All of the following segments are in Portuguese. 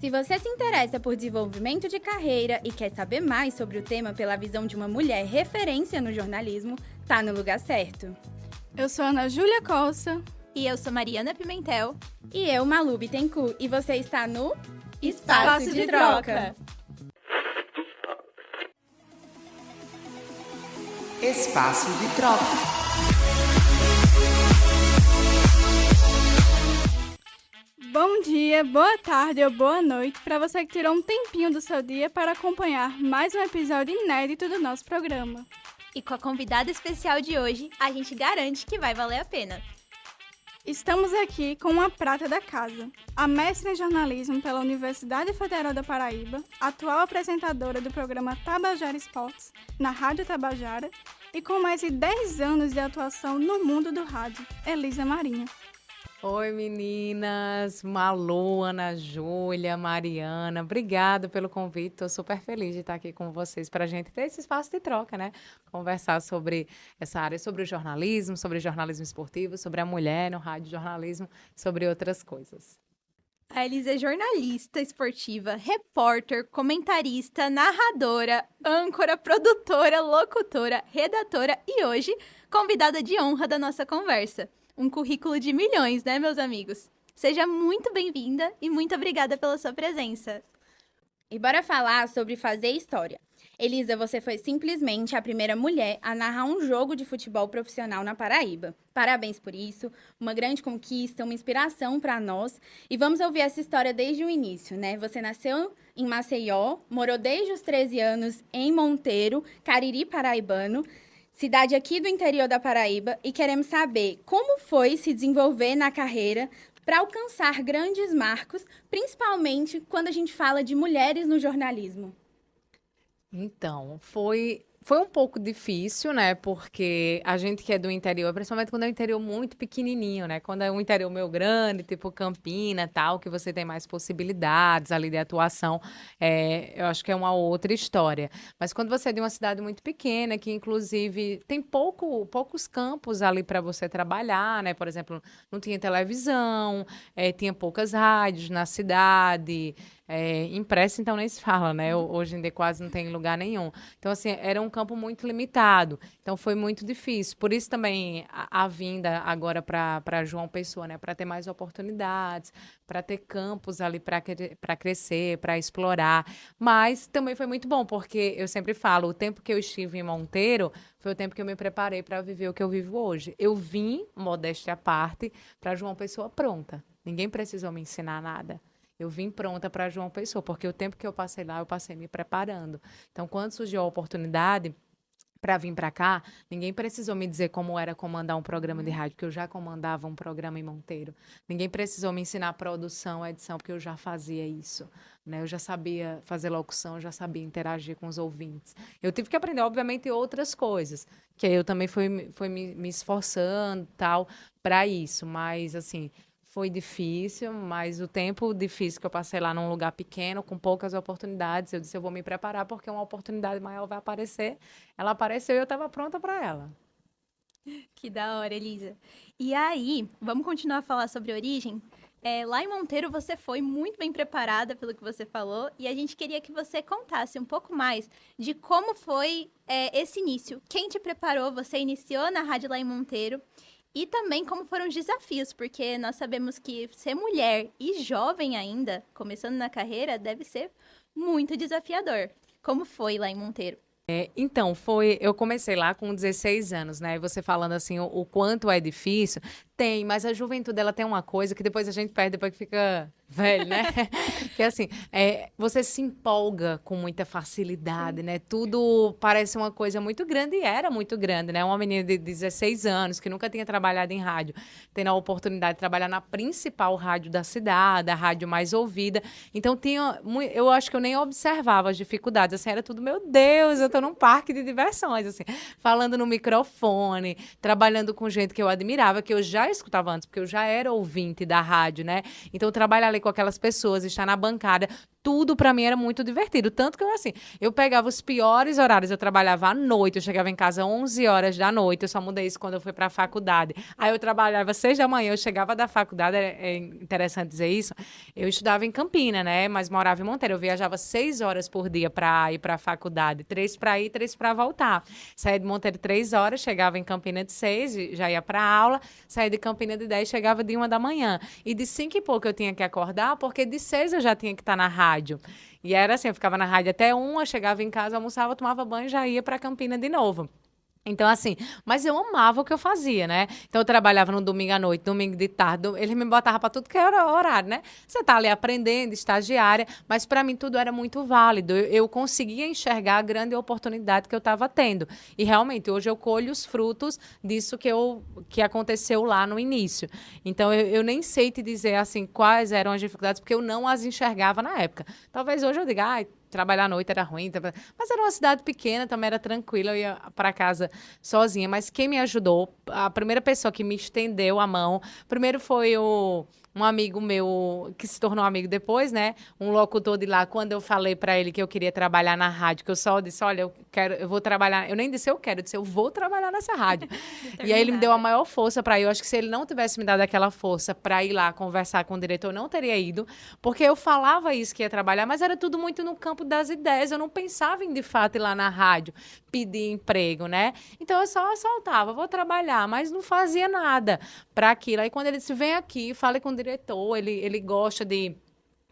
Se você se interessa por desenvolvimento de carreira e quer saber mais sobre o tema pela visão de uma mulher referência no jornalismo, tá no lugar certo. Eu sou Ana Júlia Costa. E eu sou Mariana Pimentel. E eu, Malu Bittencourt. E você está no Espaço de Troca. Espaço de Troca. Bom dia, boa tarde ou boa noite para você que tirou um tempinho do seu dia para acompanhar mais um episódio inédito do nosso programa. E com a convidada especial de hoje, a gente garante que vai valer a pena. Estamos aqui com uma prata da casa, a mestre em jornalismo pela Universidade Federal da Paraíba, atual apresentadora do programa Tabajara Esportes, na Rádio Tabajara, e com mais de 10 anos de atuação no mundo do rádio, Elisa Marinho. Oi, meninas, Malu, Ana Júlia, Mariana, obrigada pelo convite, estou super feliz de estar aqui com vocês para a gente ter esse espaço de troca, né? Conversar sobre essa área, sobre o jornalismo esportivo, sobre a mulher no rádio jornalismo, sobre outras coisas. A Elisa é jornalista esportiva, repórter, comentarista, narradora, âncora, produtora, locutora, redatora e hoje convidada de honra da nossa conversa. Um currículo de milhões, né, meus amigos? Seja muito bem-vinda e muito obrigada pela sua presença. E bora falar sobre fazer história. Elisa, você foi simplesmente a primeira mulher a narrar um jogo de futebol profissional na Paraíba. Parabéns por isso, uma grande conquista, uma inspiração para nós. E vamos ouvir essa história desde o início, né? Você nasceu em Maceió, morou desde os 13 anos em Monteiro, Cariri paraibano, cidade aqui do interior da Paraíba, e queremos saber como foi se desenvolver na carreira para alcançar grandes marcos, principalmente quando a gente fala de mulheres no jornalismo. Então, foi um pouco difícil, né? Porque a gente que é do interior, principalmente quando é um interior muito pequenininho, né? Quando é um interior meio grande, tipo Campina, tal, que você tem mais possibilidades ali de atuação, eu acho que é uma outra história. Mas quando você é de uma cidade muito pequena, que inclusive tem poucos campos ali para você trabalhar, né? Por exemplo, não tinha televisão, tinha poucas rádios na cidade. Impresso, então, nem se fala, né? Hoje em dia quase não tem lugar nenhum. Então, assim, era um campo muito limitado. Então, foi muito difícil. Por isso também a vinda agora para João Pessoa, né? Para ter mais oportunidades, para ter campos ali para crescer, para explorar. Mas também foi muito bom, porque eu sempre falo, o tempo que eu estive em Monteiro foi o tempo que eu me preparei para viver o que eu vivo hoje. Eu vim, modéstia à parte, para João Pessoa pronta. Ninguém precisou me ensinar nada. Eu vim pronta para João Pessoa, porque o tempo que eu passei lá, eu passei me preparando. Então, quando surgiu a oportunidade para vir para cá, ninguém precisou me dizer como era comandar um programa de rádio, porque eu já comandava um programa em Monteiro. Ninguém precisou me ensinar produção, edição, porque eu já fazia isso, né? Eu já sabia fazer locução, eu já sabia interagir com os ouvintes. Eu tive que aprender, obviamente, outras coisas, que eu também fui me esforçando, tal, para isso. Mas, assim, foi difícil, mas o tempo difícil que eu passei lá num lugar pequeno, com poucas oportunidades, eu disse, eu vou me preparar porque uma oportunidade maior vai aparecer. Ela apareceu e eu estava pronta para ela. Que da hora, Elisa. E aí, vamos continuar a falar sobre origem? Lá em Monteiro você foi muito bem preparada pelo que você falou e a gente queria que você contasse um pouco mais de como foi esse início. Quem te preparou? Você iniciou na rádio lá em Monteiro. E também como foram os desafios, porque nós sabemos que ser mulher e jovem ainda, começando na carreira, deve ser muito desafiador. Como foi lá em Monteiro? Então, eu comecei lá com 16 anos, né? E você falando assim, o quanto é difícil, mas a juventude, ela tem uma coisa que depois a gente perde, depois que fica velho, né? Que assim, você se empolga com muita facilidade, né? Tudo parece uma coisa muito grande e era muito grande, né? Uma menina de 16 anos que nunca tinha trabalhado em rádio, tendo a oportunidade de trabalhar na principal rádio da cidade, a rádio mais ouvida. Então, eu acho que eu nem observava as dificuldades, assim, era tudo, meu Deus, eu tô num parque de diversões, assim, falando no microfone, trabalhando com gente que eu admirava, que eu já escutava antes, porque eu já era ouvinte da rádio, né? Então, trabalhar ali com aquelas pessoas, estar na bancada, tudo pra mim era muito divertido. Tanto que eu pegava os piores horários, eu trabalhava à noite, eu chegava em casa 11 horas da noite, eu só mudei isso quando eu fui pra faculdade. Aí eu trabalhava 6 da manhã, eu chegava da faculdade, é interessante dizer isso, eu estudava em Campina, né, mas morava em Monteiro, eu viajava 6 horas por dia pra ir pra faculdade, 3 pra ir, 3 pra voltar. Saía de Monteiro 3 horas, chegava em Campina de 6, já ia pra aula, saía de Campina de 10, chegava de 1 da manhã. E de 5 e pouco eu tinha que acordar, porque de 6 eu já tinha que estar na rádio. E era assim, eu ficava na rádio até 1, eu chegava em casa, almoçava, tomava banho e já ia para Campina de novo. Então, assim, mas eu amava o que eu fazia, né? Então, eu trabalhava no domingo à noite, domingo de tarde, eles me botavam para tudo que era horário, né? Você tá ali aprendendo, estagiária, mas para mim tudo era muito válido. Eu conseguia enxergar a grande oportunidade que eu estava tendo. E realmente, hoje eu colho os frutos disso que aconteceu lá no início. Então, eu nem sei te dizer, assim, quais eram as dificuldades, porque eu não as enxergava na época. Talvez hoje eu diga, trabalhar à noite era ruim, mas era uma cidade pequena, também era tranquila, eu ia para casa sozinha. Mas quem me ajudou, a primeira pessoa que me estendeu a mão, primeiro foi um amigo meu, que se tornou amigo depois, né? Um locutor de lá, quando eu falei para ele que eu queria trabalhar na rádio, que eu só disse, olha, eu vou trabalhar, eu nem disse eu quero, eu disse eu vou trabalhar nessa rádio. E aí ele me deu a maior força para ir. Eu acho que se ele não tivesse me dado aquela força para ir lá conversar com o diretor, eu não teria ido, porque eu falava isso que ia trabalhar, mas era tudo muito no campo das ideias, eu não pensava em, de fato, ir lá na rádio, pedir emprego, né? Então eu só soltava, vou trabalhar, mas não fazia nada para aquilo. Aí quando ele disse, vem aqui, fale com o diretor, ele gosta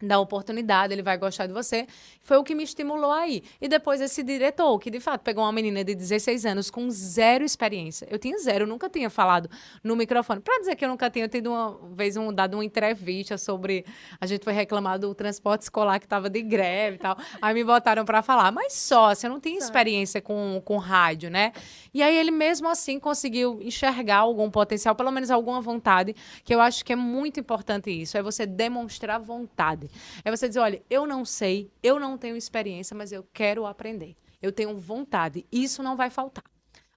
da oportunidade, ele vai gostar de você, foi o que me estimulou aí. E depois esse diretor, que de fato pegou uma menina de 16 anos com 0 experiência. Eu tinha 0, eu nunca tinha falado no microfone. Para dizer que eu nunca tinha tido uma vez dado uma entrevista sobre, a gente foi reclamar do transporte escolar que estava de greve e tal, aí me botaram para falar, mas só, você não tinha experiência com rádio, né? E aí ele mesmo assim conseguiu enxergar algum potencial, pelo menos alguma vontade, que eu acho que é muito importante isso, é você demonstrar vontade. É você dizer, olha, eu não sei, eu não tenho experiência, mas eu quero aprender. Eu tenho vontade. Isso não vai faltar.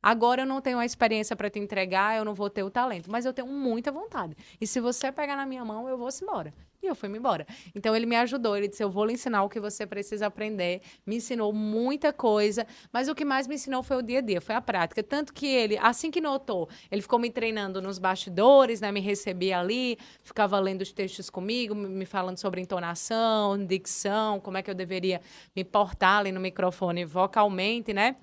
Agora eu não tenho a experiência para te entregar, eu não vou ter o talento, mas eu tenho muita vontade. E se você pegar na minha mão, eu vou-se embora. E eu fui-me embora. Então, ele me ajudou. Ele disse, eu vou lhe ensinar o que você precisa aprender. Me ensinou muita coisa. Mas o que mais me ensinou foi o dia a dia, foi a prática. Tanto que ele, assim que notou, ele ficou me treinando nos bastidores, né? Me recebia ali, ficava lendo os textos comigo, me falando sobre entonação, dicção, como é que eu deveria me portar ali no microfone vocalmente, né?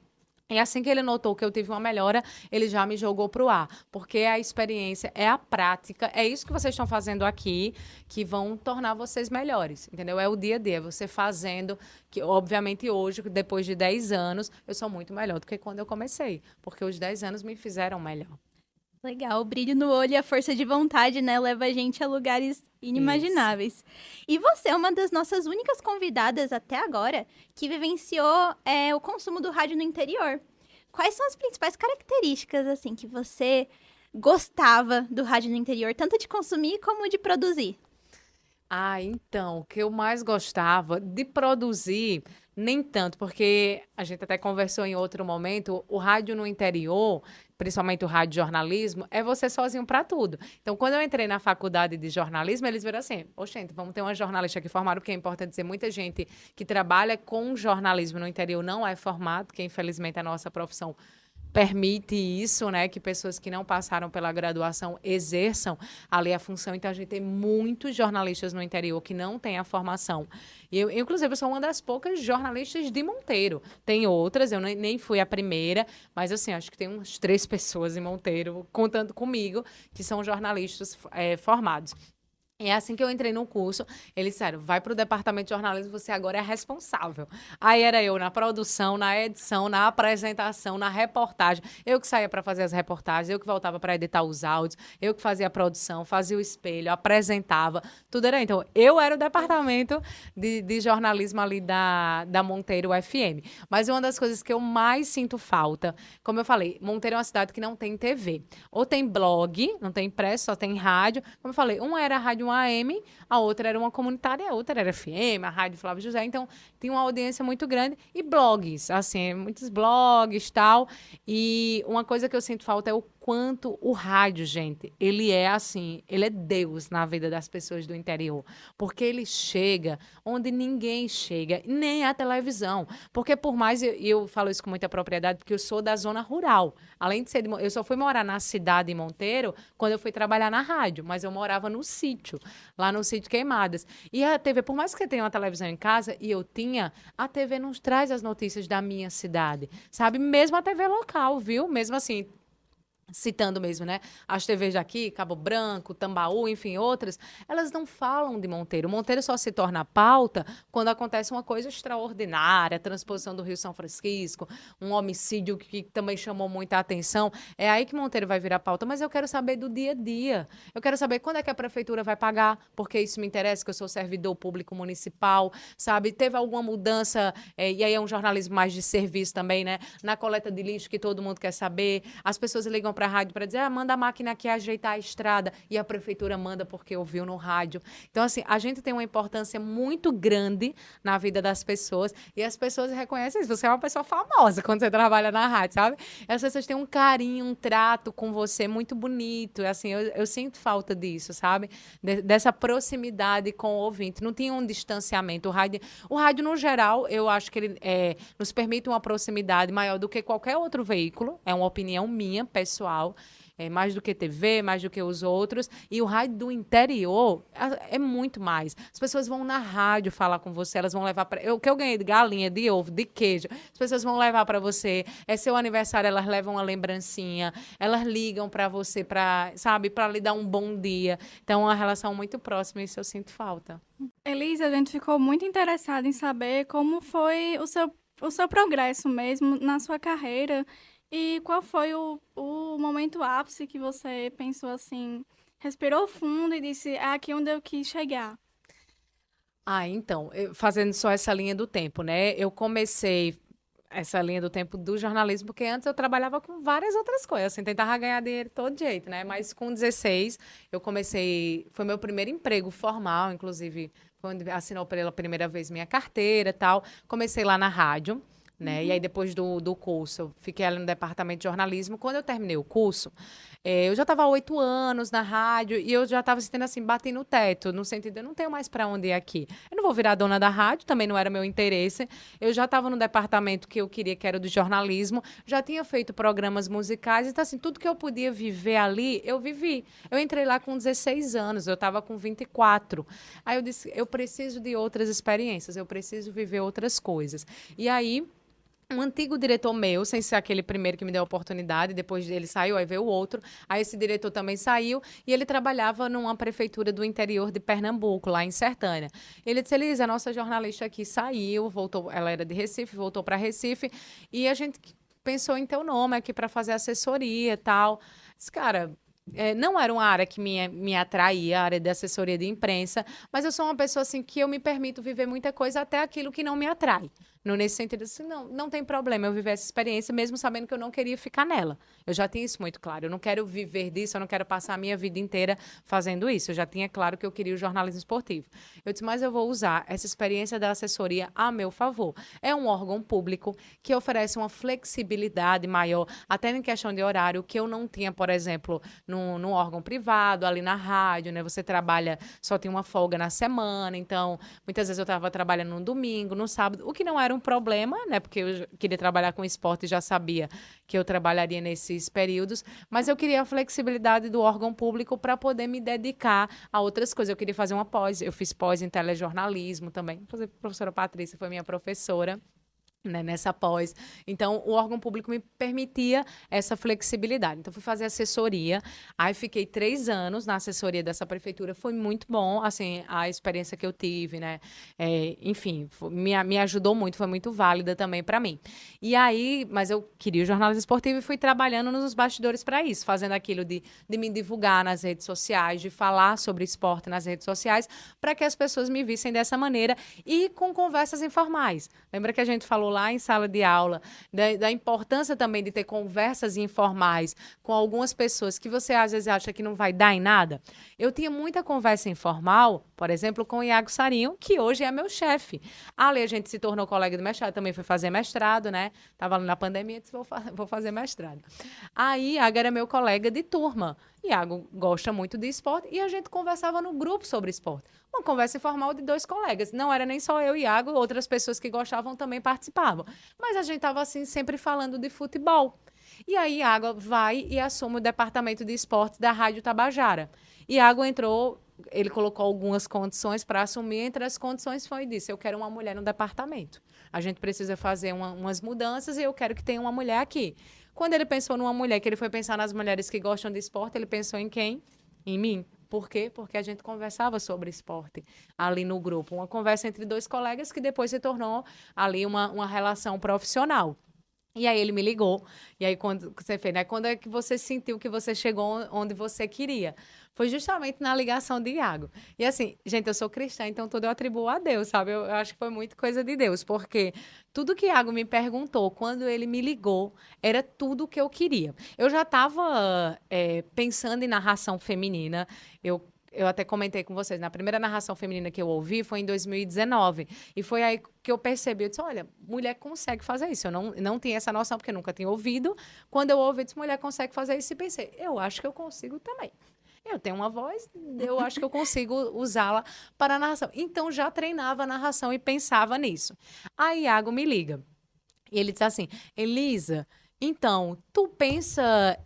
E assim que ele notou que eu tive uma melhora, ele já me jogou para o ar. Porque a experiência, é a prática, é isso que vocês estão fazendo aqui, que vão tornar vocês melhores, entendeu? É o dia a dia, você fazendo, que obviamente hoje, depois de 10 anos, eu sou muito melhor do que quando eu comecei. Porque os 10 anos me fizeram melhor. Legal, o brilho no olho e a força de vontade, né, leva a gente a lugares inimagináveis. E você é uma das nossas únicas convidadas até agora que vivenciou o consumo do rádio no interior. Quais são as principais características, assim, que você gostava do rádio no interior, tanto de consumir como de produzir? Então, o que eu mais gostava de produzir, nem tanto, porque a gente até conversou em outro momento, o rádio no interior, principalmente o rádio jornalismo, é você sozinho para tudo. Então, quando eu entrei na faculdade de jornalismo, eles viram assim, gente, vamos ter uma jornalista aqui formada, porque é importante dizer, muita gente que trabalha com jornalismo no interior não é formado, porque infelizmente a nossa profissão permite isso, né, que pessoas que não passaram pela graduação exerçam ali a função. Então, a gente tem muitos jornalistas no interior que não têm a formação. E eu, inclusive, eu sou uma das poucas jornalistas de Monteiro. Tem outras, eu nem fui a primeira, mas, assim, acho que tem umas 3 pessoas em Monteiro, contando comigo, que são jornalistas formados. E assim que eu entrei no curso, eles disseram, vai para o departamento de jornalismo, você agora é responsável. Aí era eu na produção, na edição, na apresentação, na reportagem. Eu que saía para fazer as reportagens, eu que voltava para editar os áudios, eu que fazia a produção, fazia o espelho, apresentava, tudo era. Então, eu era o departamento de jornalismo ali da Monteiro FM. Mas uma das coisas que eu mais sinto falta, como eu falei, Monteiro é uma cidade que não tem TV. Ou tem blog, não tem impresso, só tem rádio. Como eu falei, uma era a rádio AM, a outra era uma comunitária, a outra era FM, a Rádio Flávio José, então tinha uma audiência muito grande, e blogs, assim, muitos blogs e tal, e uma coisa que eu sinto falta é o quanto o rádio, gente, ele é assim, ele é Deus na vida das pessoas do interior, porque ele chega onde ninguém chega, nem a televisão, porque por mais, eu falo isso com muita propriedade, porque eu sou da zona rural, além de ser, eu só fui morar na cidade em Monteiro, quando eu fui trabalhar na rádio, mas eu morava no sítio, lá no sítio Queimadas, e a TV, por mais que eu tenha uma televisão em casa, e eu tinha, a TV nos traz as notícias da minha cidade, sabe, mesmo a TV local, viu, mesmo assim, citando mesmo, né? As TVs daqui, Cabo Branco, Tambaú, enfim, outras, elas não falam de Monteiro. Monteiro só se torna pauta quando acontece uma coisa extraordinária, a transposição do Rio São Francisco, um homicídio que também chamou muita atenção. É aí que Monteiro vai virar pauta, mas eu quero saber do dia a dia. Eu quero saber quando é que a prefeitura vai pagar, porque isso me interessa, que eu sou servidor público municipal, sabe? Teve alguma mudança, e aí é um jornalismo mais de serviço também, né? Na coleta de lixo, que todo mundo quer saber. As pessoas ligam para a rádio para dizer, manda a máquina aqui ajeitar a estrada, e a prefeitura manda porque ouviu no rádio. Então, assim, a gente tem uma importância muito grande na vida das pessoas, e as pessoas reconhecem isso. Você é uma pessoa famosa quando você trabalha na rádio, sabe? E as pessoas têm um carinho, um trato com você muito bonito, assim, eu sinto falta disso, sabe? Dessa proximidade com o ouvinte. Não tinha um distanciamento. O rádio, no geral, eu acho que ele nos permite uma proximidade maior do que qualquer outro veículo, é uma opinião minha, pessoal, mais do que TV, mais do que os outros. E o rádio do interior é muito mais. As pessoas vão na rádio falar com você, elas vão levar para... O que eu ganhei de galinha, de ovo, de queijo, as pessoas vão levar para você. É seu aniversário, elas levam uma lembrancinha, elas ligam para você, sabe, para lhe dar um bom dia. Então, é uma relação muito próxima, e isso eu sinto falta. Elisa, a gente ficou muito interessada em saber como foi o seu progresso mesmo na sua carreira. E qual foi o momento ápice que você pensou assim, respirou fundo e disse, é aqui onde eu quis chegar? Então, fazendo só essa linha do tempo, né? Eu comecei essa linha do tempo do jornalismo, porque antes eu trabalhava com várias outras coisas, assim, tentava ganhar dinheiro de todo jeito, né? Mas com 16, eu comecei, foi meu primeiro emprego formal, inclusive, quando assinou pela primeira vez minha carteira e tal. Comecei lá na rádio, né? E aí, depois do curso, eu fiquei ali no departamento de jornalismo. Quando eu terminei o curso, eu já estava há 8 anos na rádio, e eu já estava sentindo assim, bati no teto, no sentido, eu não tenho mais para onde ir aqui. Eu não vou virar dona da rádio, também não era meu interesse. Eu já estava no departamento que eu queria, que era o de jornalismo, já tinha feito programas musicais, então assim, tudo que eu podia viver ali, eu vivi. Eu entrei lá com 16 anos, eu estava com 24. Aí eu disse, eu preciso de outras experiências, eu preciso viver outras coisas. E aí, um antigo diretor meu, sem ser aquele primeiro que me deu a oportunidade, depois ele saiu, aí veio o outro, aí esse diretor também saiu, e ele trabalhava numa prefeitura do interior de Pernambuco, lá em Sertânia. Ele disse, Elisa, a nossa jornalista aqui saiu, voltou, ela era de Recife, voltou para Recife, e a gente pensou em teu nome aqui para fazer assessoria e tal. Disse, cara... não era uma área que me atraía, a área de assessoria de imprensa, mas eu sou uma pessoa assim que eu me permito viver muita coisa, até aquilo que não me atrai. Nesse sentido, assim, não tem problema eu viver essa experiência, mesmo sabendo que eu não queria ficar nela. Eu já tinha isso muito claro. Eu não quero viver disso, eu não quero passar a minha vida inteira fazendo isso. Eu já tinha claro que eu queria o jornalismo esportivo. Eu disse, mas eu vou usar essa experiência da assessoria a meu favor. É um órgão público que oferece uma flexibilidade maior, até em questão de horário, que eu não tinha, por exemplo, num órgão privado, ali na rádio, né? Você trabalha, só tem uma folga na semana, então, muitas vezes eu estava trabalhando no domingo, no sábado, o que não era um problema, né? Porque eu queria trabalhar com esporte e já sabia que eu trabalharia nesses períodos, mas eu queria a flexibilidade do órgão público para poder me dedicar a outras coisas. Eu queria fazer uma pós, eu fiz pós em telejornalismo também. A professora Patrícia foi minha professora, né, nessa pós. Então, o órgão público me permitia essa flexibilidade. Então, fui fazer assessoria. Aí, fiquei 3 anos na assessoria dessa prefeitura. Foi muito bom, assim, a experiência que eu tive, né? Enfim, me ajudou muito, foi muito válida também para mim. E aí, mas eu queria o jornalismo esportivo e fui trabalhando nos bastidores para isso, fazendo aquilo de me divulgar nas redes sociais, de falar sobre esporte nas redes sociais, para que as pessoas me vissem dessa maneira e com conversas informais. Lembra que a gente falou lá lá em sala de aula, da importância também de ter conversas informais com algumas pessoas que você às vezes acha que não vai dar em nada. Eu tinha muita conversa informal, por exemplo, com o Iago Sarinho, que hoje é meu chefe. Ali a gente se tornou colega de mestrado, também foi fazer mestrado, né? Tava ali na pandemia, disse, vou fazer mestrado. Aí, Iago era meu colega de turma. Iago gosta muito de esporte e a gente conversava no grupo sobre esporte. Uma conversa informal de 2 colegas. Não era nem só eu e Iago, outras pessoas que gostavam também participavam. Mas a gente estava assim, sempre falando de futebol. E aí, Iago vai e assume o departamento de esportes da Rádio Tabajara. Iago entrou, ele colocou algumas condições para assumir. Entre as condições foi e disse, eu quero uma mulher no departamento. A gente precisa fazer umas mudanças e eu quero que tenha uma mulher aqui. Quando ele pensou numa mulher, que ele foi pensar nas mulheres que gostam de esporte, ele pensou em quem? Em mim. Por quê? Porque a gente conversava sobre esporte ali no grupo. Uma conversa entre 2 colegas que depois se tornou ali uma relação profissional. E aí ele me ligou. E aí quando você fez, né? Quando é que você sentiu que você chegou onde você queria? Foi justamente na ligação de Iago. E assim, gente, eu sou cristã, então tudo eu atribuo a Deus, sabe? Eu acho que foi muito coisa de Deus, porque tudo que Iago me perguntou quando ele me ligou era tudo o que eu queria. Eu já estava pensando em narração feminina. Eu até comentei com vocês, na primeira narração feminina que eu ouvi foi em 2019. E foi aí que eu percebi, eu disse, olha, mulher consegue fazer isso. Eu não tinha essa noção, porque eu nunca tinha ouvido. Quando eu ouvi, eu disse, mulher consegue fazer isso. E pensei, eu acho que eu consigo também. Eu tenho uma voz, eu acho que eu consigo usá-la para a narração. Então, já treinava a narração e pensava nisso. Aí, Iago me liga. E ele diz assim, Elisa, então, tu pensa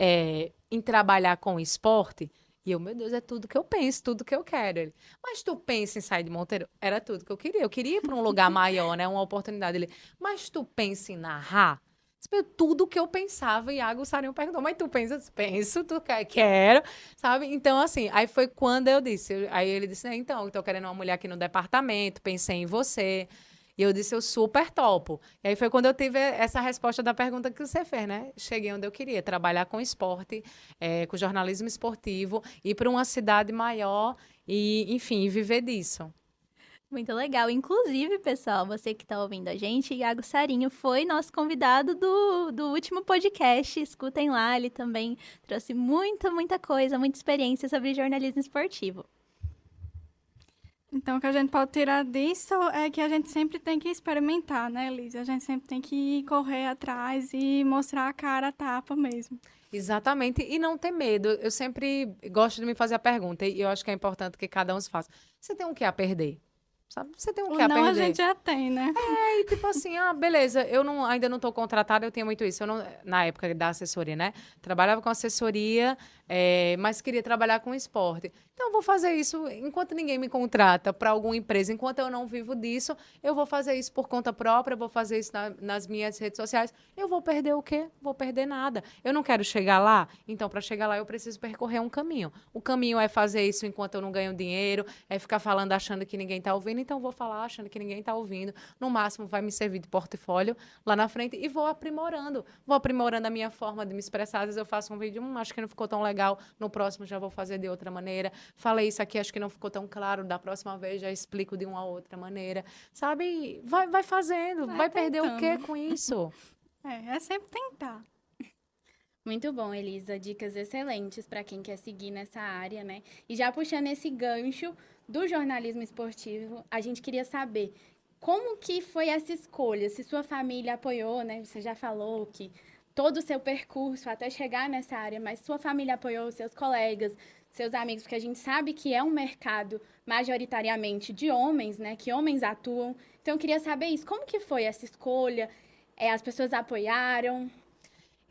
em trabalhar com esporte? E eu, meu Deus, é tudo que eu penso, tudo que eu quero. Ele, mas tu pensa em sair de Monteiro? Era tudo que eu queria. Eu queria ir para um lugar maior, né? Uma oportunidade. Ele, mas tu pensa em narrar? Tudo que eu pensava, Iago Sarinho perguntou, mas tu pensa? Penso, tu quer? Quero, sabe? Então, assim, aí foi quando eu disse, aí ele disse, então, eu tô querendo uma mulher aqui no departamento, pensei em você. E eu disse, eu super topo. E aí foi quando eu tive essa resposta da pergunta que você fez, né? Cheguei onde eu queria, trabalhar com esporte, com jornalismo esportivo, ir para uma cidade maior e, enfim, viver disso. Muito legal. Inclusive, pessoal, você que está ouvindo a gente, Iago Sarinho foi nosso convidado do último podcast. Escutem lá, ele também trouxe muita coisa, muita experiência sobre jornalismo esportivo. Então, o que a gente pode tirar disso é que a gente sempre tem que experimentar, né, Elisa? A gente sempre tem que correr atrás e mostrar a cara a tapa mesmo. Exatamente, e não ter medo. Eu sempre gosto de me fazer a pergunta, e eu acho que é importante que cada um se faça. Você tem o que a perder? Sabe? Você tem o que a Não, perder? a gente já tem, né? E tipo assim, beleza, ainda não estou contratada, eu tenho muito isso. Eu não, na época da assessoria, né? Trabalhava com assessoria, mas queria trabalhar com esporte. Então, eu vou fazer isso enquanto ninguém me contrata para alguma empresa, enquanto eu não vivo disso, eu vou fazer isso por conta própria, eu vou fazer isso nas minhas redes sociais. Eu vou perder o quê? Vou perder nada. Eu não quero chegar lá, então, para chegar lá, eu preciso percorrer um caminho. O caminho é fazer isso enquanto eu não ganho dinheiro, é ficar falando achando que ninguém está ouvindo, então vou falar achando que ninguém está ouvindo. No máximo, vai me servir de portfólio lá na frente e vou aprimorando. Vou aprimorando a minha forma de me expressar. Às vezes eu faço um vídeo, acho que não ficou tão legal, no próximo já vou fazer de outra maneira. Falei isso aqui, acho que não ficou tão claro, da próxima vez já explico de uma outra maneira. Sabe? Vai fazendo, vai perder o quê com isso? É sempre tentar. Muito bom, Elisa. Dicas excelentes para quem quer seguir nessa área, né? E já puxando esse gancho do jornalismo esportivo, a gente queria saber como que foi essa escolha, se sua família apoiou, né? Você já falou que todo o seu percurso até chegar nessa área, mas sua família apoiou, seus colegas, seus amigos, porque a gente sabe que é um mercado majoritariamente de homens, né? Que homens atuam. Então, eu queria saber isso. Como que foi essa escolha? As pessoas apoiaram?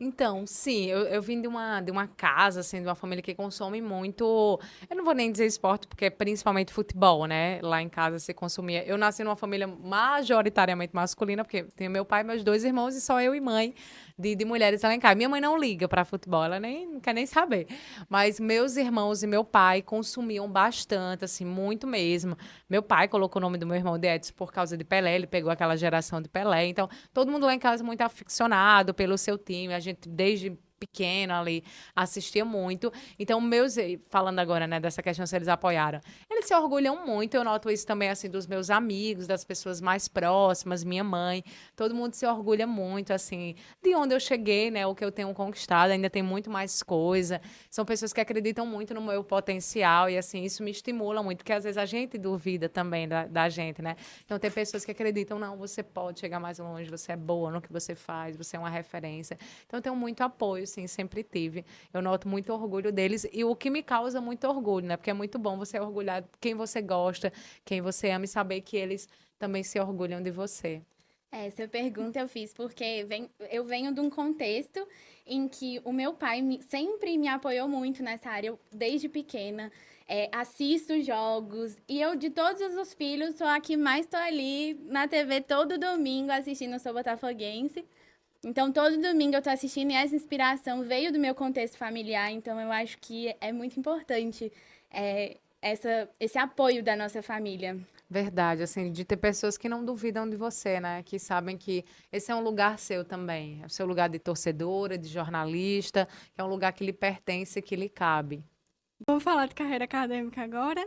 Então, sim, eu vim de uma casa, assim, de uma família que consome muito. Eu não vou nem dizer esporte, porque é principalmente futebol, né? Lá em casa se consumia. Eu nasci numa família majoritariamente masculina, porque tem meu pai, meus 2 irmãos e só eu e mãe de mulheres lá em casa. Minha mãe não liga para futebol, ela não quer nem saber. Mas meus irmãos e meu pai consumiam bastante, assim, muito mesmo. Meu pai colocou o nome do meu irmão de Edson por causa de Pelé, ele pegou aquela geração de Pelé. Então, todo mundo lá em casa muito aficionado pelo seu time. A gente, desde pequeno ali, assistia muito. Então, falando agora, né, dessa questão se eles apoiaram, eles se orgulham muito, eu noto isso também, assim, dos meus amigos, das pessoas mais próximas, minha mãe, todo mundo se orgulha muito, assim, de onde eu cheguei, né, o que eu tenho conquistado, ainda tem muito mais coisa, são pessoas que acreditam muito no meu potencial e, assim, isso me estimula muito, porque às vezes a gente duvida também da gente, né, então tem pessoas que acreditam, não, você pode chegar mais longe, você é boa no que você faz, você é uma referência, então eu tenho muito apoio, sim, sempre tive, eu noto muito orgulho deles e o que me causa muito orgulho, né, porque é muito bom você orgulhar quem você gosta, quem você ama e saber que eles também se orgulham de você. Essa pergunta eu fiz porque eu venho de um contexto em que o meu pai sempre me apoiou muito nessa área, desde pequena. Assisto jogos e eu, de todos os filhos, sou a que mais estou ali na TV todo domingo assistindo, eu sou botafoguense. Então, todo domingo eu estou assistindo e essa inspiração veio do meu contexto familiar, então eu acho que é muito importante esse apoio da nossa família. Verdade, assim, de ter pessoas que não duvidam de você, né? Que sabem que esse é um lugar seu também. É o seu lugar de torcedora, de jornalista, que é um lugar que lhe pertence, que lhe cabe. Vamos falar de carreira acadêmica agora.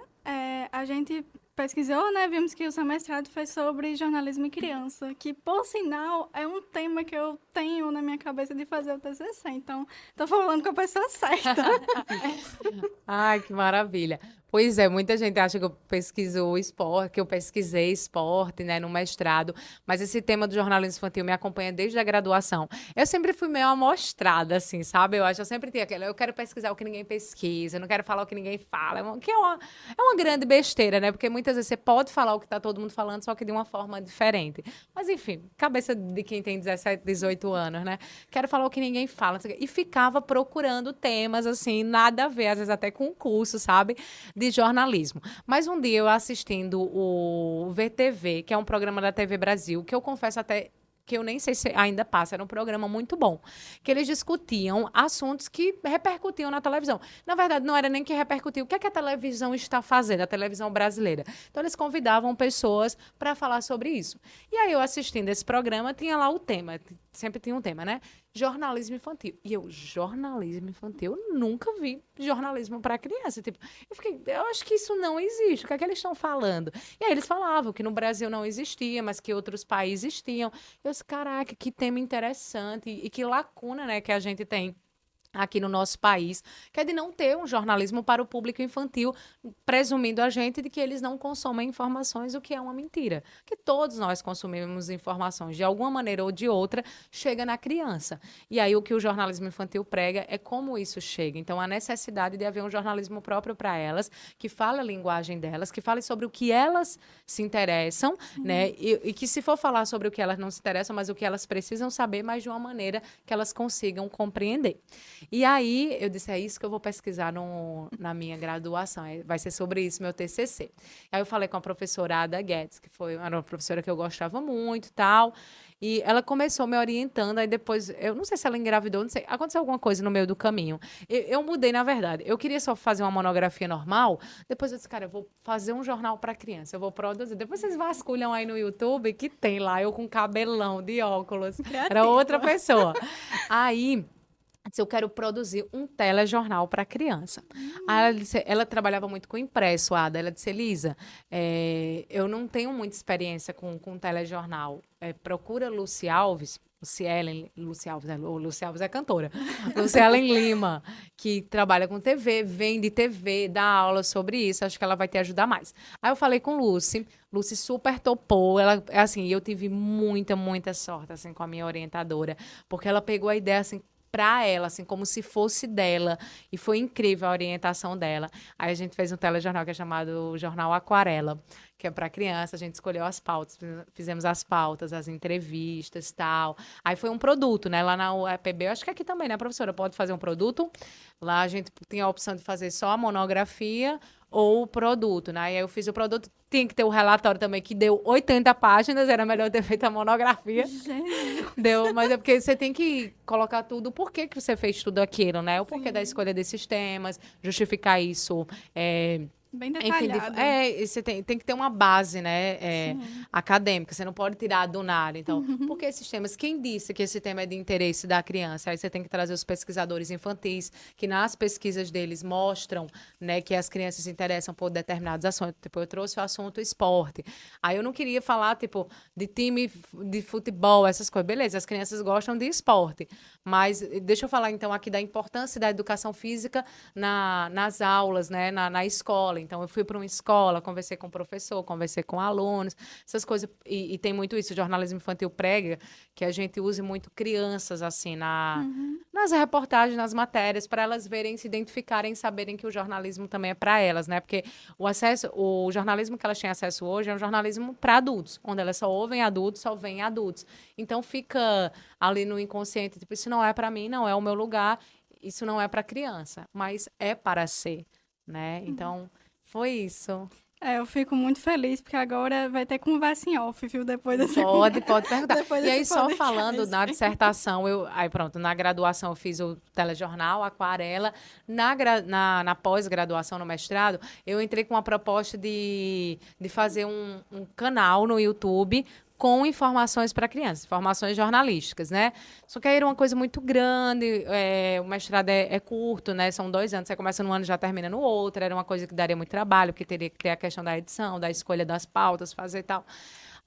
A gente pesquisou, né? Vimos que o seu mestrado foi sobre jornalismo e criança, que, por sinal, é um tema que eu tenho na minha cabeça de fazer o TCC. Então, tô falando com a pessoa certa. Ai, que maravilha. Pois é, muita gente acha que eu pesquiso esporte, que eu pesquisei esporte, né, no mestrado, mas esse tema do jornalismo infantil me acompanha desde a graduação. Eu sempre fui meio amostrada, assim, sabe? Eu sempre tinha aquela, eu quero pesquisar o que ninguém pesquisa, eu não quero falar o que ninguém fala, que é uma grande besteira, né? Porque muitas vezes você pode falar o que tá todo mundo falando, só que de uma forma diferente. Mas, enfim, cabeça de quem tem 17, 18 anos, né? Quero falar o que ninguém fala. E ficava procurando temas, assim, nada a ver, às vezes até com curso, sabe? De jornalismo. Mas um dia eu assistindo o VTV, que é um programa da TV Brasil, que eu confesso até que eu nem sei se ainda passa, era um programa muito bom, que eles discutiam assuntos que repercutiam na televisão. Na verdade, não era nem que repercutia, o que é que a televisão está fazendo, a televisão brasileira. Então, eles convidavam pessoas para falar sobre isso. E aí, eu assistindo esse programa, tinha lá o tema, sempre tinha um tema, né? Jornalismo infantil. E jornalismo infantil, eu nunca vi jornalismo para criança. Tipo, eu acho que isso não existe. O que é que eles estão falando? E aí eles falavam que no Brasil não existia, mas que outros países existiam. Eu disse, caraca, que tema interessante e que lacuna, né, que a gente tem aqui no nosso país, que é de não ter um jornalismo para o público infantil, presumindo a gente de que eles não consomem informações, o que é uma mentira. Que todos nós consumimos informações, de alguma maneira ou de outra, chega na criança. E aí o que o jornalismo infantil prega é como isso chega. Então, a necessidade de haver um jornalismo próprio para elas, que fale a linguagem delas, que fale sobre o que elas se interessam, né? E que se for falar sobre o que elas não se interessam, mas o que elas precisam saber, mas de uma maneira que elas consigam compreender. E aí, eu disse, é isso que eu vou pesquisar na minha graduação, vai ser sobre isso, meu TCC. Aí eu falei com a professora Ada Guedes, que era uma professora que eu gostava muito e tal, e ela começou me orientando, aí depois, eu não sei se ela engravidou, não sei, aconteceu alguma coisa no meio do caminho. Eu mudei, na verdade, eu queria só fazer uma monografia normal, depois eu disse, cara, eu vou fazer um jornal para criança, eu vou produzir, depois vocês vasculham aí no YouTube, que tem lá, eu com cabelão, de óculos, era outra pessoa. Aí disse, eu quero produzir um telejornal para criança. Aí ela trabalhava muito com impresso, Ada. Ela disse, Elisa, eu não tenho muita experiência com telejornal. Procura Lucy Alves, Lucy Alves é cantora. Lucielen Lima, que trabalha com TV, vende TV, dá aula sobre isso. Acho que ela vai te ajudar mais. Aí eu falei com Lucy super topou. Ela, assim, eu tive muita sorte, assim, com a minha orientadora, porque ela pegou a ideia, assim, para ela, assim, como se fosse dela. E foi incrível a orientação dela. Aí a gente fez um telejornal que é chamado Jornal Aquarela, que é para criança. A gente escolheu as pautas, fizemos as pautas, as entrevistas e tal. Aí foi um produto, né? Lá na UEPB, eu acho que aqui também, né, professora? Pode fazer um produto. Lá a gente tinha a opção de fazer só a monografia ou o produto, né? E aí eu fiz o produto, tinha que ter o relatório também, que deu 80 páginas, era melhor ter feito a monografia. Deu, mas é porque você tem que colocar tudo, o porquê que você fez tudo aquilo, né? O porquê da escolha desses temas, justificar isso Bem Enfim, detalhado. e você tem que ter uma base, né, Sim. acadêmica, você não pode tirar do nada. Então, por que esses temas? Quem disse que esse tema é de interesse da criança? Aí você tem que trazer os pesquisadores infantis, que nas pesquisas deles mostram, né, que as crianças se interessam por determinados assuntos. Tipo, eu trouxe o assunto esporte. Aí eu não queria falar, tipo, de time de futebol, essas coisas. Beleza, as crianças gostam de esporte. Mas deixa eu falar, então, aqui da importância da educação física nas aulas, né, na escola. Então, eu fui para uma escola, conversei com o professor, conversei com alunos, essas coisas. E tem muito isso, o jornalismo infantil prega que a gente use muito crianças, assim, nas reportagens, nas matérias, para elas verem, se identificarem, saberem que o jornalismo também é para elas, né? Porque o jornalismo que elas têm acesso hoje é um jornalismo para adultos, onde elas só ouvem adultos, só veem adultos. Então, fica ali no inconsciente, tipo, isso não é para mim, não é o meu lugar, isso não é para criança, mas é para ser, né? Então, foi isso. Eu fico muito feliz, porque agora vai ter conversa em off, viu? Depois dessa Pode perguntar. Depois E aí, desse só podcast. falando na dissertação, aí pronto, na graduação eu fiz o telejornal, aquarela. Na pós-graduação, no mestrado, eu entrei com uma proposta de fazer um canal no YouTube com informações para crianças, informações jornalísticas, né? Só que aí era uma coisa muito grande, o mestrado é curto, né? São 2 anos, você começa num ano e já termina no outro, era uma coisa que daria muito trabalho, porque teria que ter a questão da edição, da escolha das pautas, fazer e tal.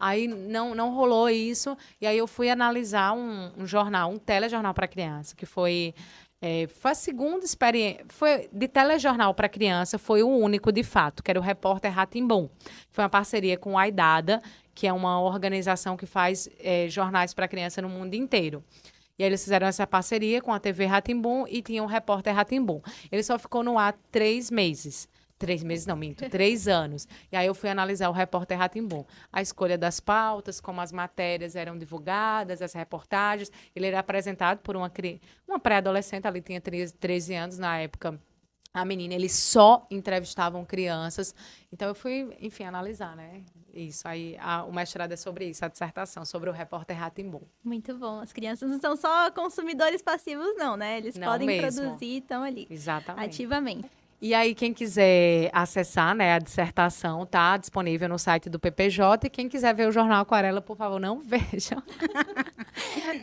Aí não rolou isso, e aí eu fui analisar um jornal, um telejornal para criança, que foi a segunda experiência, foi de telejornal para criança, foi o único de fato, que era o Repórter Rá-Tim-Bum. Foi uma parceria com a Aidada, que é uma organização que faz jornais para criança no mundo inteiro. E aí eles fizeram essa parceria com a TV Rá-Tim-Bum e tinha o Repórter Rá-Tim-Bum. Ele só ficou no ar 3 meses. 3 meses, não, minto, 3 anos. E aí eu fui analisar o Repórter Rá-Tim-Bum. A escolha das pautas, como as matérias eram divulgadas, as reportagens. Ele era apresentado por uma pré-adolescente, ali tinha 13 anos na época. A menina, eles só entrevistavam crianças. Então eu fui, enfim, analisar, né? Isso, aí o mestrado é sobre isso, a dissertação, sobre o Repórter Rá-Tim-Bum. Muito bom. As crianças não são só consumidores passivos, não, né? Eles Não podem mesmo. produzir e estão ali, Exatamente. ativamente. E aí, quem quiser acessar, né, a dissertação, tá disponível no site do PPJ. E quem quiser ver o Jornal Aquarela, por favor, não vejam.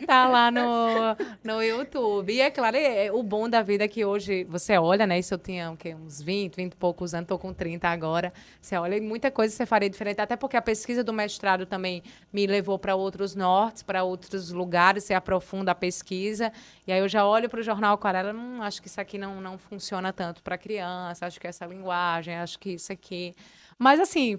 Tá lá no YouTube. E é claro, o bom da vida é que hoje você olha, né? Isso eu tinha uns 20 e poucos anos, tô com 30 agora. Você olha e muita coisa você faria diferente, até porque a pesquisa do mestrado também me levou para outros nortes, para outros lugares, você aprofunda a pesquisa. E aí eu já olho para o Jornal Aquarela, acho que isso aqui não funciona tanto para criança, acho que essa linguagem, acho que isso aqui. Mas, assim,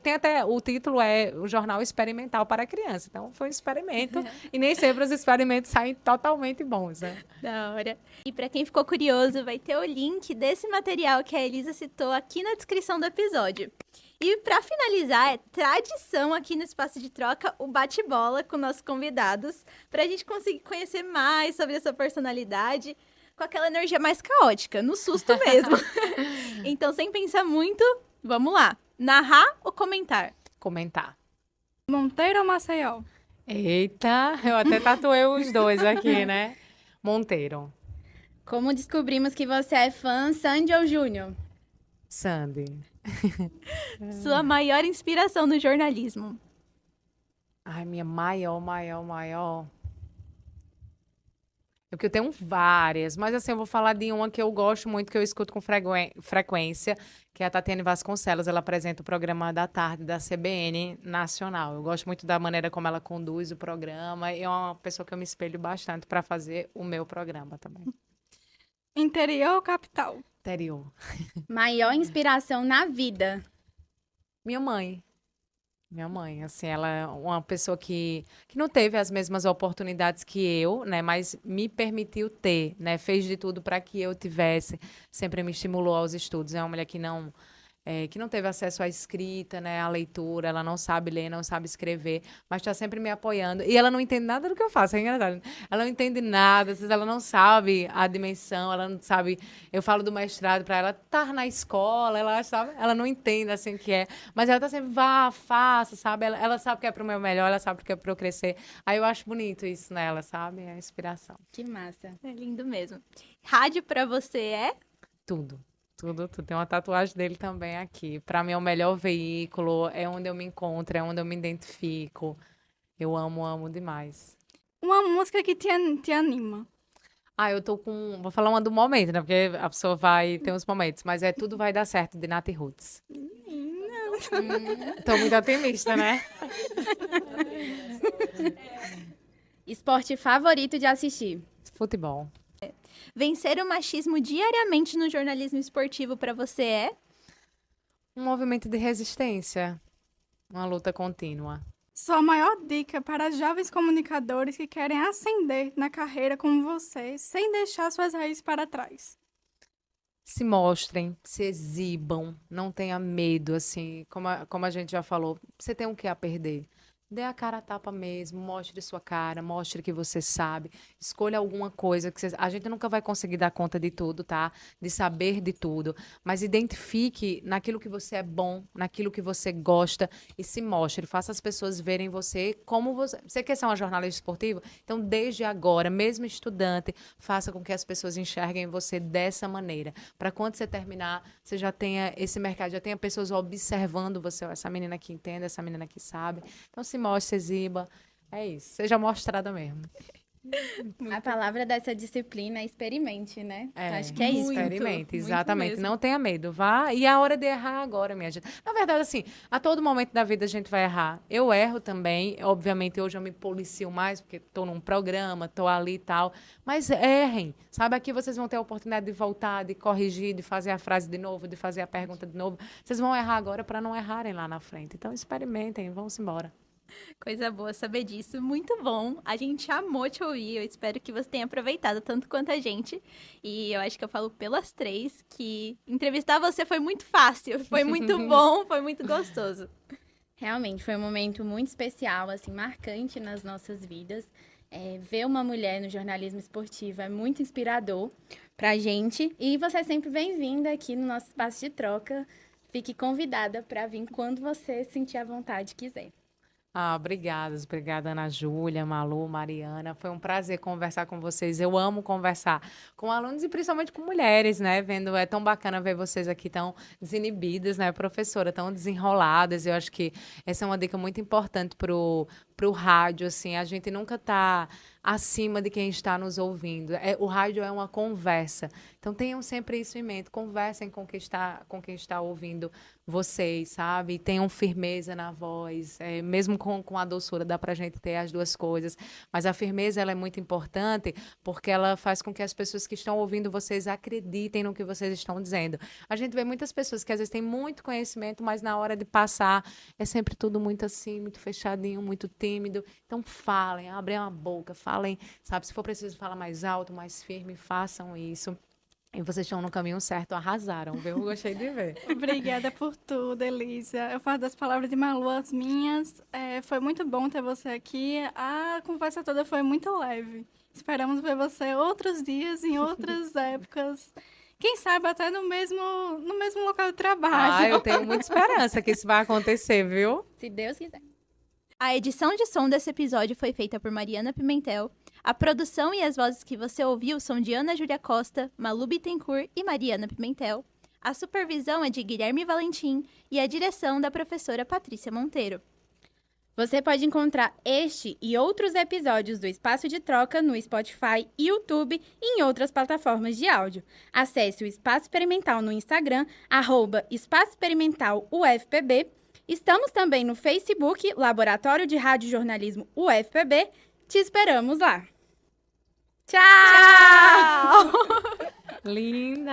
tem até o título o Jornal Experimental para Criança. Então, foi um experimento. E nem sempre os experimentos saem totalmente bons, né? Da hora. E para quem ficou curioso, vai ter o link desse material que a Elisa citou aqui na descrição do episódio. E para finalizar, é tradição aqui no Espaço de Troca o bate-bola com nossos convidados, para a gente conseguir conhecer mais sobre a sua personalidade, com aquela energia mais caótica, no susto mesmo. Então, sem pensar muito, vamos lá. Narrar ou comentar? Comentar. Monteiro ou Maceió? Eita, eu até tatuei os dois aqui, né? Monteiro. Como descobrimos que você é fã, Sandy ou Júnior? Sandy. Sua maior inspiração no jornalismo? Ai, minha maior. É porque eu tenho várias, mas assim, eu vou falar de uma que eu gosto muito, que eu escuto com frequência, que é a Tatiane Vasconcelos. Ela apresenta o programa da tarde da CBN Nacional. Eu gosto muito da maneira como ela conduz o programa e é uma pessoa que eu me espelho bastante para fazer o meu programa também. Interior ou capital? Interior. Maior inspiração na vida? Minha mãe. Minha mãe, assim, ela é uma pessoa que não teve as mesmas oportunidades que eu, né, mas me permitiu ter, né, fez de tudo para que eu tivesse, sempre me estimulou aos estudos. É uma mulher que não teve acesso à escrita, né, à leitura, ela não sabe ler, não sabe escrever, mas está sempre me apoiando. E ela não entende nada do que eu faço, é engraçado. Ela não entende nada, às vezes ela não sabe a dimensão, ela não sabe. Eu falo do mestrado para ela, tá na escola, ela não entende assim o que é, mas ela tá sempre, vá, faça, sabe? Ela sabe que é pro meu melhor, ela sabe que é para eu crescer. Aí eu acho bonito isso nela, sabe? É a inspiração. Que massa. É lindo mesmo. Rádio para você é? Tudo. Tudo. Tem uma tatuagem dele também aqui. Pra mim é o melhor veículo, é onde eu me encontro, é onde eu me identifico. Eu amo demais. Uma música que te anima. Eu tô com. Vou falar uma do momento, né? Porque a pessoa vai ter uns momentos, mas Tudo Vai Dar Certo, de Nath Roots. Tô muito otimista, né? Esporte favorito de assistir? Futebol. Vencer o machismo diariamente no jornalismo esportivo para você é? Um movimento de resistência. Uma luta contínua. Sua maior dica para jovens comunicadores que querem ascender na carreira como você, sem deixar suas raízes para trás. Se mostrem, se exibam, não tenha medo, assim, como a gente já falou, você tem o que a perder. Dê a cara a tapa mesmo, mostre sua cara, mostre que você sabe, escolha alguma coisa que a gente nunca vai conseguir dar conta de tudo, tá? De saber de tudo, mas identifique naquilo que você é bom, naquilo que você gosta e se mostre, faça as pessoas verem você como você. Você quer ser uma jornalista esportiva? Então, desde agora, mesmo estudante, faça com que as pessoas enxerguem você dessa maneira, para quando você terminar, você já tenha esse mercado, já tenha pessoas observando você, essa menina que entende, essa menina que sabe. Então, se mostre, se exiba. É isso. Seja mostrada mesmo. A palavra dessa disciplina é experimente, né? Acho que é isso. Experimente, muito exatamente. mesmo. Não tenha medo. Vá. E a hora de errar agora, minha gente. Na verdade, assim, a todo momento da vida a gente vai errar. Eu erro também. Obviamente, hoje eu me policio mais, porque estou num programa, estou ali e tal. Mas errem. Sabe, aqui vocês vão ter a oportunidade de voltar, de corrigir, de fazer a frase de novo, de fazer a pergunta de novo. Vocês vão errar agora para não errarem lá na frente. Então, experimentem. Vamos embora. Coisa boa saber disso. Muito bom. A gente amou te ouvir. Eu espero que você tenha aproveitado tanto quanto a gente. E eu acho que eu falo pelas três que entrevistar você foi muito fácil. Foi muito bom, foi muito gostoso. Realmente, foi um momento muito especial, assim, marcante nas nossas vidas. Ver uma mulher no jornalismo esportivo é muito inspirador pra gente. E você é sempre bem-vinda aqui no nosso espaço de troca. Fique convidada para vir quando você sentir a vontade e quiser. Obrigada, Ana Júlia, Malu, Mariana. Foi um prazer conversar com vocês. Eu amo conversar com alunos e principalmente com mulheres, né? É tão bacana ver vocês aqui tão desinibidas, né, professora? Tão desenroladas. Eu acho que essa é uma dica muito importante pro rádio, assim. A gente nunca tá acima de quem está nos ouvindo. O rádio é uma conversa. Então, tenham sempre isso em mente. Conversem com quem está ouvindo vocês, sabe? Tenham firmeza na voz. Mesmo com a doçura, dá pra gente ter as duas coisas. Mas a firmeza, ela é muito importante porque ela faz com que as pessoas que estão ouvindo vocês acreditem no que vocês estão dizendo. A gente vê muitas pessoas que às vezes têm muito conhecimento, mas na hora de passar é sempre tudo muito assim, muito fechadinho, muito tímido. Então, falem, abrem a boca, falem, sabe? Se for preciso falar mais alto, mais firme, façam isso. E vocês estão no caminho certo, arrasaram, viu? Gostei de ver. Obrigada por tudo, Elisa. Eu faço das palavras de Malu as minhas. Foi muito bom ter você aqui. A conversa toda foi muito leve. Esperamos ver você outros dias, em outras épocas. Quem sabe até no mesmo local de trabalho. Eu tenho muita esperança que isso vai acontecer, viu? Se Deus quiser. A edição de som desse episódio foi feita por Mariana Pimentel. A produção e as vozes que você ouviu são de Ana Júlia Costa, Malu Bittencourt e Mariana Pimentel. A supervisão é de Guilherme Valentim e a direção da professora Patrícia Monteiro. Você pode encontrar este e outros episódios do Espaço de Troca no Spotify, YouTube e em outras plataformas de áudio. Acesse o Espaço Experimental no Instagram, @Espaço Experimental UFPB. Estamos também no Facebook, Laboratório de Rádio Jornalismo UFPB. Te esperamos lá. Tchau! Linda!